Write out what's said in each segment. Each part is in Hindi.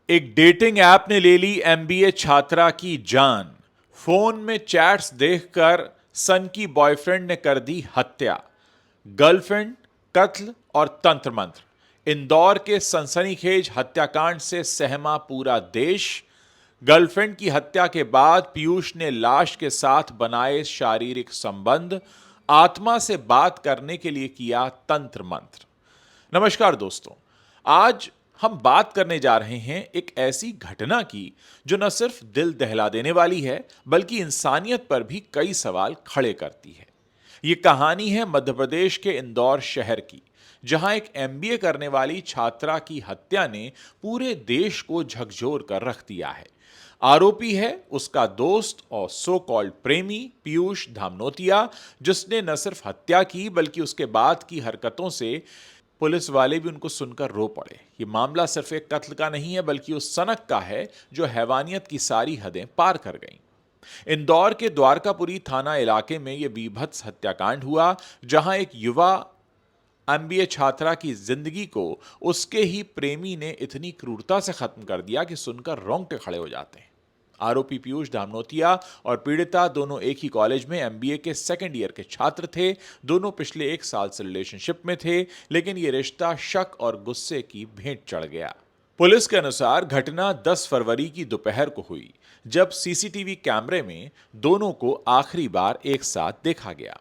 एक डेटिंग ऐप ने ले ली एमबीए छात्रा की जान। फोन में चैट्स देखकर सन की बॉयफ्रेंड ने कर दी हत्या। गर्लफ्रेंड, कत्ल और तंत्र मंत्र। इंदौर के सनसनीखेज हत्याकांड से सहमा पूरा देश। गर्लफ्रेंड की हत्या के बाद पीयूष ने लाश के साथ बनाए शारीरिक संबंध। आत्मा से बात करने के लिए किया तंत्र मंत्र। नमस्कार दोस्तों, आज हम बात करने जा रहे हैं एक ऐसी घटना की जो न सिर्फ दिल दहला देने वाली है बल्कि इंसानियत पर भी कई सवाल खड़े करती है। ये कहानी है मध्य प्रदेश के इंदौर शहर की, जहां एक एमबीए करने वाली छात्रा की हत्या ने पूरे देश को झकझोर कर रख दिया है। आरोपी है उसका दोस्त और सो कॉल्ड प्रेमी पीयूष धामनोतिया, जिसने न सिर्फ हत्या की बल्कि उसके बाद की हरकतों से पुलिस वाले भी उनको सुनकर रो पड़े। ये मामला सिर्फ एक कत्ल का नहीं है बल्कि उस सनक का है जो हैवानियत की सारी हदें पार कर गई। इंदौर के द्वारकापुरी थाना इलाके में यह बीभत्स हत्याकांड हुआ, जहां एक युवा एमबीए छात्रा की जिंदगी को उसके ही प्रेमी ने इतनी क्रूरता से खत्म कर दिया कि सुनकर रोंगटे खड़े हो जाते हैं। आरोपी पीयूष धामनोतिया और पीड़िता दोनों एक ही कॉलेज में एमबीए के सेकेंड ईयर के छात्र थे। दोनों पिछले एक साल से रिलेशनशिप में थे, लेकिन यह रिश्ता शक और गुस्से की भेंट चढ़ गया। पुलिस के अनुसार घटना 10 फरवरी की दोपहर को हुई, जब सीसीटीवी कैमरे में दोनों को आखिरी बार एक साथ देखा गया।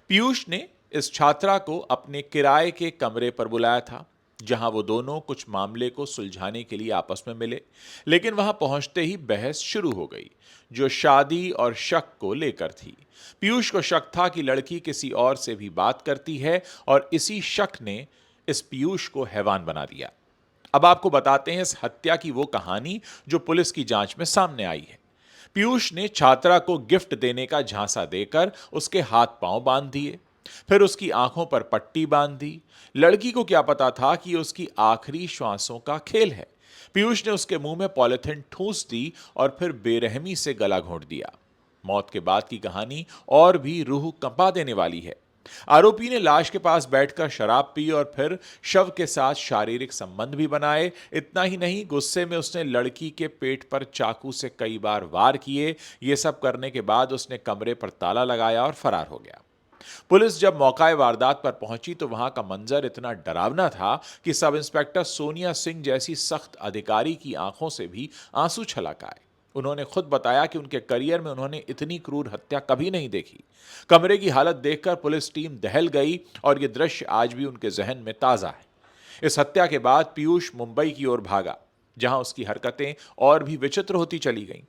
पीयूष ने इस छात्रा को अपने किराए के कमरे पर बुलाया था, जहां वो दोनों कुछ मामले को सुलझाने के लिए आपस में मिले। लेकिन वहां पहुंचते ही बहस शुरू हो गई, जो शादी और शक को लेकर थी। पीयूष को शक था कि लड़की किसी और से भी बात करती है और इसी शक ने इस पीयूष को हैवान बना दिया। अब आपको बताते हैं इस हत्या की वो कहानी जो पुलिस की जांच में सामने आई है। पीयूष ने छात्रा को गिफ्ट देने का झांसा देकर उसके हाथ पांव बांध दिए, फिर उसकी आंखों पर पट्टी बांध दी। लड़की को क्या पता था कि उसकी आखिरी श्वासों का खेल है। पीयूष ने उसके मुंह में पॉलिथीन ठूंस दी और फिर बेरहमी से गला घोंट दिया। मौत के बाद की कहानी और भी रूह कंपा देने वाली है। आरोपी ने लाश के पास बैठकर शराब पी और फिर शव के साथ शारीरिक संबंध भी बनाए। इतना ही नहीं, गुस्से में उसने लड़की के पेट पर चाकू से कई बार वार किए। ये सब करने के बाद उसने कमरे पर ताला लगाया और फरार हो गया। पुलिस जब मौका वारदात पर पहुंची तो वहां का मंजर इतना डरावना था कि सब इंस्पेक्टर सोनिया सिंह जैसी सख्त अधिकारी की आंखों से भी आंसू छलक आए। उन्होंने खुद बताया कि उनके करियर में उन्होंने इतनी क्रूर हत्या कभी नहीं देखी। कमरे की हालत देखकर पुलिस टीम दहल गई और यह दृश्य आज भी उनके जहन में ताजा है। इस हत्या के बाद पीयूष मुंबई की ओर भागा, जहां उसकी हरकतें और भी विचित्र होती चली गईं।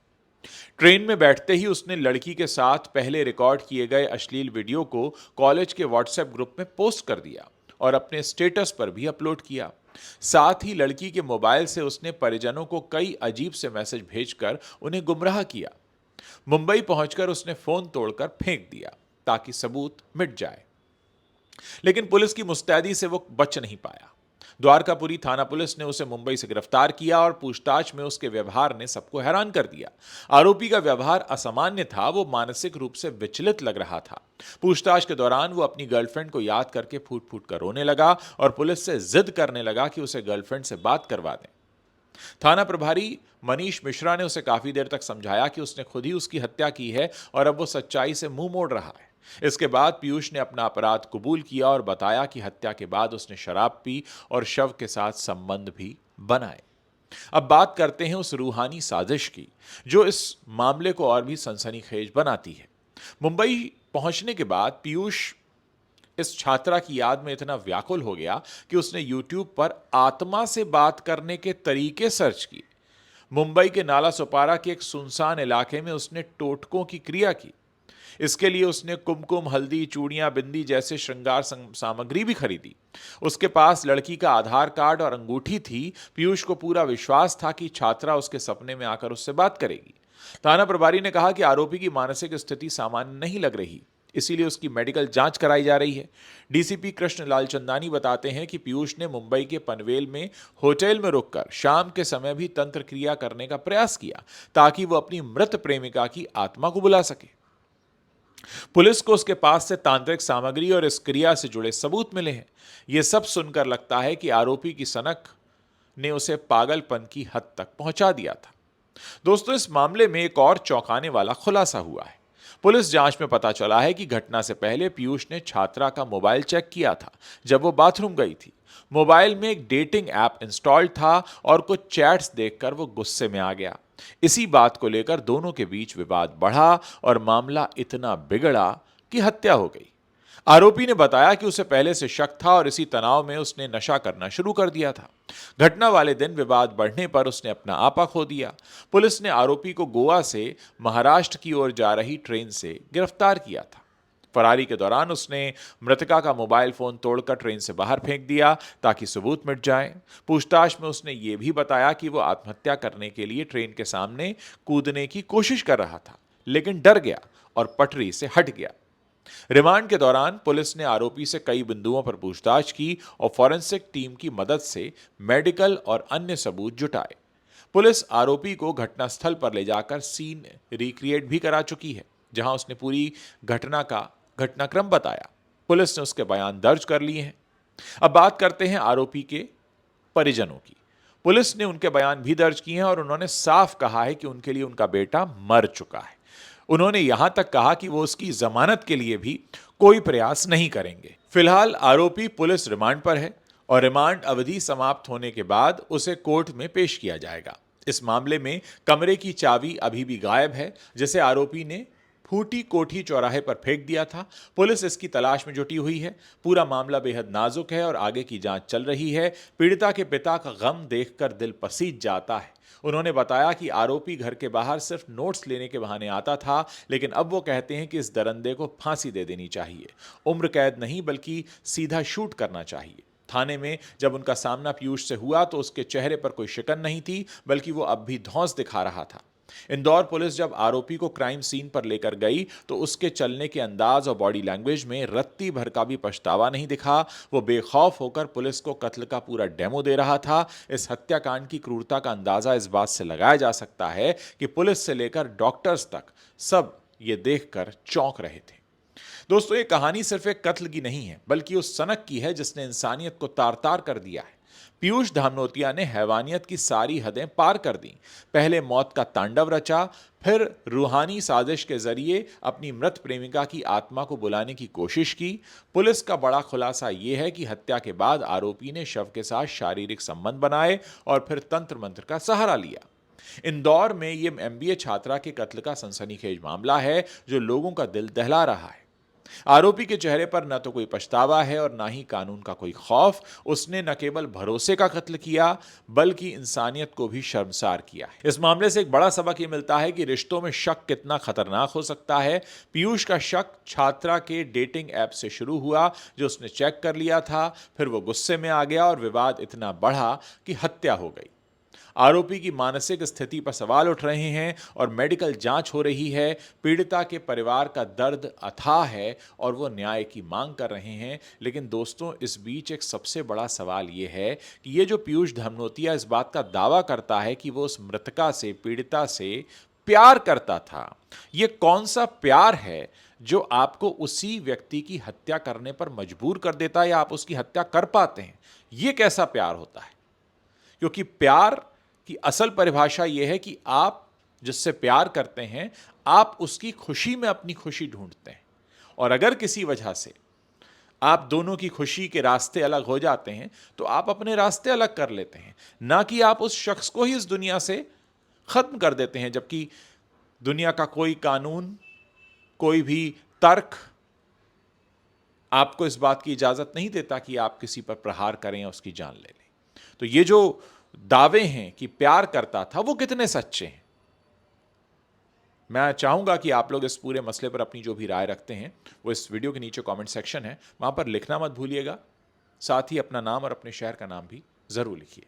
ट्रेन में बैठते ही उसने लड़की के साथ पहले रिकॉर्ड किए गए अश्लील वीडियो को कॉलेज के व्हाट्सएप ग्रुप में पोस्ट कर दिया और अपने स्टेटस पर भी अपलोड किया। साथ ही लड़की के मोबाइल से उसने परिजनों को कई अजीब से मैसेज भेजकर उन्हें गुमराह किया। मुंबई पहुंचकर उसने फोन तोड़कर फेंक दिया ताकि सबूत मिट जाए, लेकिन पुलिस की मुस्तैदी से वो बच नहीं पाया। द्वारकापुरी थाना पुलिस ने उसे मुंबई से गिरफ्तार किया और पूछताछ में उसके व्यवहार ने सबको हैरान कर दिया। आरोपी का व्यवहार असामान्य था, वो मानसिक रूप से विचलित लग रहा था। पूछताछ के दौरान वो अपनी गर्लफ्रेंड को याद करके फूट फूट कर रोने लगा और पुलिस से जिद करने लगा कि उसे गर्लफ्रेंड से बात करवा दें। थाना प्रभारी मनीष मिश्रा ने उसे काफी देर तक समझाया कि उसने खुद ही उसकी हत्या की है और अब वो सच्चाई से मुंह मोड़ रहा है। इसके बाद पीयूष ने अपना अपराध कबूल किया और बताया कि हत्या के बाद उसने शराब पी और शव के साथ संबंध भी बनाए। अब बात करते हैं उस रूहानी साजिश की जो इस मामले को और भी सनसनीखेज बनाती है। मुंबई पहुंचने के बाद पीयूष इस छात्रा की याद में इतना व्याकुल हो गया कि उसने यूट्यूब पर आत्मा से बात करने के तरीके सर्च किए। मुंबई के नाला सोपारा के एक सुनसान इलाके में उसने टोटकों की क्रिया की। इसके लिए उसने कुमकुम, हल्दी, चूड़ियां, बिंदी जैसे श्रृंगार सामग्री भी खरीदी। उसके पास लड़की का आधार कार्ड और अंगूठी थी। पीयूष को पूरा विश्वास था कि छात्रा उसके सपने में आकर उससे बात करेगी। थाना प्रभारी ने कहा कि आरोपी की मानसिक स्थिति सामान्य नहीं लग रही, इसीलिए उसकी मेडिकल जांच कराई जा रही है। डीसीपी कृष्ण लाल चंदानी बताते हैं कि पीयूष ने मुंबई के पनवेल में होटल में रुककर शाम के समय भी तंत्र क्रिया करने का प्रयास किया ताकि वो अपनी मृत प्रेमिका की आत्मा को बुला सके। पुलिस को उसके पास से तांत्रिक सामग्री और इस क्रिया से जुड़े सबूत मिले हैं। यह सब सुनकर लगता है कि आरोपी की सनक ने उसे पागलपन की हद तक पहुंचा दिया था। दोस्तों, इस मामले में एक और चौंकाने वाला खुलासा हुआ है। पुलिस जांच में पता चला है कि घटना से पहले पीयूष ने छात्रा का मोबाइल चेक किया था जब वो बाथरूम गई थी। मोबाइल में एक डेटिंग ऐप इंस्टॉल्ड था और कुछ चैट्स देखकर वो गुस्से में आ गया। इसी बात को लेकर दोनों के बीच विवाद बढ़ा और मामला इतना बिगड़ा कि हत्या हो गई। आरोपी ने बताया कि उसे पहले से शक था और इसी तनाव में उसने नशा करना शुरू कर दिया था। घटना वाले दिन विवाद बढ़ने पर उसने अपना आपा खो दिया। पुलिस ने आरोपी को गोवा से महाराष्ट्र की ओर जा रही ट्रेन से गिरफ्तार किया था। फरारी के दौरान उसने मृतका का मोबाइल फोन तोड़कर ट्रेन से बाहर फेंक दिया ताकि सबूत मिट जाए। पूछताछ में उसने ये भी बताया कि वो आत्महत्या करने के लिए ट्रेन के सामने कूदने की कोशिश कर रहा था, लेकिन डर गया और पटरी से हट गया। रिमांड के दौरान पुलिस ने आरोपी से कई बिंदुओं पर पूछताछ की और फॉरेंसिक टीम की मदद से मेडिकल और अन्य सबूत जुटाए। पुलिस आरोपी को घटनास्थल पर ले जाकर सीन रिक्रिएट भी करा चुकी है, जहां उसने पूरी घटनाक्रम बताया। पुलिस ने उसके बयान दर्ज कर लिए हैं। अब बात करते हैं आरोपी के परिजनों की। पुलिस ने उनके बयान भी दर्ज किए हैं और उन्होंने साफ कहा है कि उनके लिए उनका बेटा मर चुका है। उन्होंने यहां तक कहा कि वो उसकी जमानत के लिए भी कोई प्रयास नहीं करेंगे। फिलहाल आरोपी पुलिस रिमांड पर है और रिमांड अवधि समाप्त होने के बाद उसे कोर्ट में पेश किया जाएगा। इस मामले में कमरे की चाबी अभी भी गायब है, जिसे आरोपी ने फूटी कोठी चौराहे पर फेंक दिया था। पुलिस इसकी तलाश में जुटी हुई है। पूरा मामला बेहद नाजुक है और आगे की जांच चल रही है। पीड़िता के पिता का गम देखकर दिल पसीज जाता है। उन्होंने बताया कि आरोपी घर के बाहर सिर्फ नोट्स लेने के बहाने आता था, लेकिन अब वो कहते हैं कि इस दरिंदे को फांसी दे देनी चाहिए। उम्र कैद नहीं बल्कि सीधा शूट करना चाहिए। थाने में जब उनका सामना पीयूष से हुआ तो उसके चेहरे पर कोई शिकन नहीं थी, बल्कि वो अब भी धौंस दिखा रहा था। इंदौर पुलिस जब आरोपी को क्राइम सीन पर लेकर गई तो उसके चलने के अंदाज और बॉडी लैंग्वेज में रत्ती भर का भी पछतावा नहीं दिखा। वो बेखौफ होकर पुलिस को कत्ल का पूरा डेमो दे रहा था। इस हत्याकांड की क्रूरता का अंदाजा इस बात से लगाया जा सकता है कि पुलिस से लेकर डॉक्टर्स तक सब ये देखकर चौंक रहे थे। दोस्तों, ये कहानी सिर्फ एक कत्ल की नहीं है, बल्कि उस सनक की है जिसने इंसानियत को तार तार कर दिया है। पीयूष धामनोतिया ने हैवानियत की सारी हदें पार कर दी। पहले मौत का तांडव रचा, फिर रूहानी साजिश के जरिए अपनी मृत प्रेमिका की आत्मा को बुलाने की कोशिश की। पुलिस का बड़ा खुलासा यह है कि हत्या के बाद आरोपी ने शव के साथ शारीरिक संबंध बनाए और फिर तंत्र मंत्र का सहारा लिया। इंदौर में यह एमबीए छात्रा के कत्ल का सनसनीखेज मामला है जो लोगों का दिल दहला रहा है। आरोपी के चेहरे पर न तो कोई पछतावा है और ना ही कानून का कोई खौफ। उसने न केवल भरोसे का कत्ल किया बल्कि इंसानियत को भी शर्मसार किया है। इस मामले से एक बड़ा सबक ये मिलता है कि रिश्तों में शक कितना खतरनाक हो सकता है। पीयूष का शक छात्रा के डेटिंग ऐप से शुरू हुआ जो उसने चेक कर लिया था। फिर वो गुस्से में आ गया और विवाद इतना बढ़ा कि हत्या हो गई। आरोपी की मानसिक स्थिति पर सवाल उठ रहे हैं और मेडिकल जांच हो रही है। पीड़िता के परिवार का दर्द अथाह है और वो न्याय की मांग कर रहे हैं। लेकिन दोस्तों, इस बीच एक सबसे बड़ा सवाल ये है कि ये जो पीयूष धामनोतिया इस बात का दावा करता है कि वो उस मृतका से, पीड़िता से प्यार करता था, ये कौन सा प्यार है जो आपको उसी व्यक्ति की हत्या करने पर मजबूर कर देता है या आप उसकी हत्या कर पाते हैं? ये कैसा प्यार होता है? क्योंकि प्यार कि असल परिभाषा यह है कि आप जिससे प्यार करते हैं, आप उसकी खुशी में अपनी खुशी ढूंढते हैं। और अगर किसी वजह से आप दोनों की खुशी के रास्ते अलग हो जाते हैं तो आप अपने रास्ते अलग कर लेते हैं, ना कि आप उस शख्स को ही इस दुनिया से खत्म कर देते हैं। जबकि दुनिया का कोई कानून, कोई भी तर्क आपको इस बात की इजाजत नहीं देता कि आप किसी पर प्रहार करें या उसकी जान ले लें। तो ये जो दावे हैं कि प्यार करता था, वो कितने सच्चे हैं? मैं चाहूंगा कि आप लोग इस पूरे मसले पर अपनी जो भी राय रखते हैं वो इस वीडियो के नीचे कमेंट सेक्शन है, वहां पर लिखना मत भूलिएगा। साथ ही अपना नाम और अपने शहर का नाम भी जरूर लिखिए।